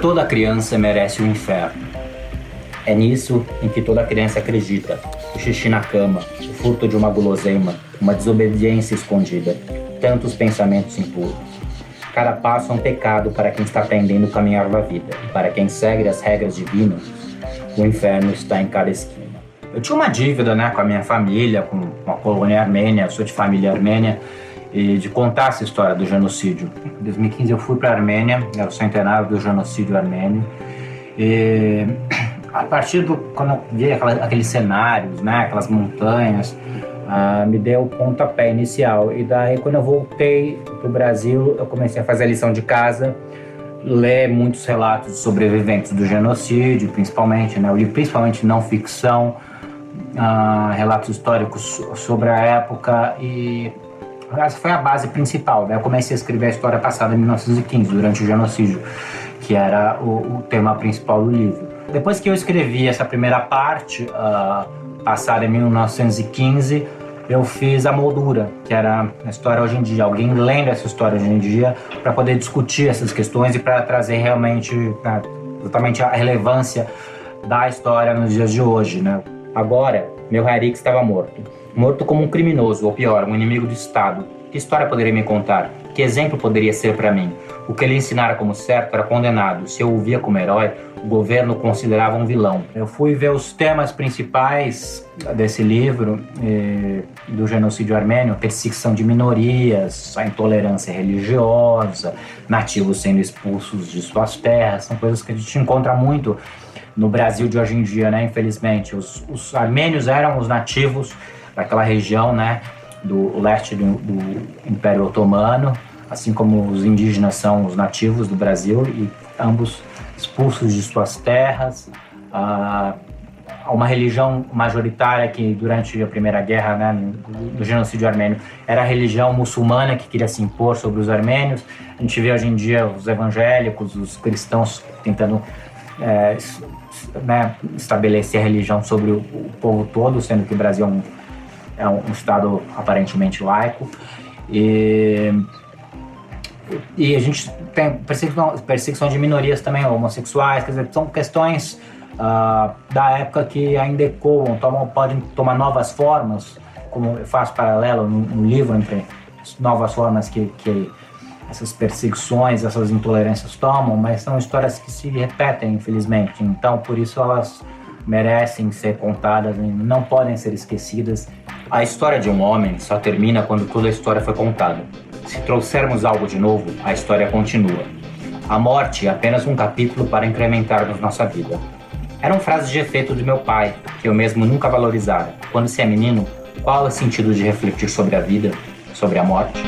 Toda criança merece o inferno. É nisso em que toda criança acredita. O xixi na cama, o furto de uma guloseima, uma desobediência escondida, tantos pensamentos impuros. Cada passo é um pecado para quem está aprendendo o caminhar da vida. E para quem segue as regras divinas, o inferno está em cada esquina. Eu tinha uma dívida, com a minha família, com a colônia armênia, eu sou de família armênia, e de contar essa história do genocídio. Em 2015 eu fui para a Armênia, era o centenário do genocídio armênio, e a partir quando eu vi aqueles cenários, aquelas montanhas, me deu o pontapé inicial. E daí, quando eu voltei para o Brasil, eu comecei a fazer a lição de casa, ler muitos relatos de sobreviventes do genocídio, principalmente, eu li principalmente não ficção, relatos históricos sobre a época, e essa foi a base principal. Eu comecei a escrever a história passada em 1915, durante o genocídio, que era o tema principal do livro. Depois que eu escrevi essa primeira parte, passada em 1915, eu fiz a moldura, que era a história hoje em dia. Alguém lendo essa história hoje em dia para poder discutir essas questões e para trazer realmente, exatamente a relevância da história nos dias de hoje, Agora, meu Harik estava morto. Morto como um criminoso, ou pior, um inimigo do Estado. Que história poderia me contar? Que exemplo poderia ser para mim? O que ele ensinara como certo era condenado. Se eu o via como herói, o governo o considerava um vilão. Eu fui ver os temas principais desse livro, do genocídio armênio: perseguição de minorias, a intolerância religiosa, nativos sendo expulsos de suas terras. São coisas que a gente encontra muito no Brasil de hoje em dia, infelizmente. Os armênios eram os nativos daquela região, do leste do Império Otomano, assim como os indígenas são os nativos do Brasil, e ambos expulsos de suas terras. Uma religião majoritária que durante a Primeira Guerra, do genocídio armênio, era a religião muçulmana que queria se impor sobre os armênios. A gente vê hoje em dia os evangélicos, os cristãos tentando estabelecer a religião sobre o povo todo, sendo que o Brasil é um estado aparentemente laico. E a gente tem perseguição de minorias também, homossexuais, quer dizer, são questões da época que ainda ecoam, podem tomar novas formas, como eu faço paralelo no livro entre novas formas que essas perseguições, essas intolerâncias tomam, mas são histórias que se repetem, infelizmente. Então, por isso elas merecem ser contadas e não podem ser esquecidas. A história de um homem só termina quando toda a história foi contada. Se trouxermos algo de novo, a história continua. A morte é apenas um capítulo para incrementarmos nossa vida. Eram frases de efeito do meu pai, que eu mesmo nunca valorizara. Quando se é menino, qual é o sentido de refletir sobre a vida, sobre a morte?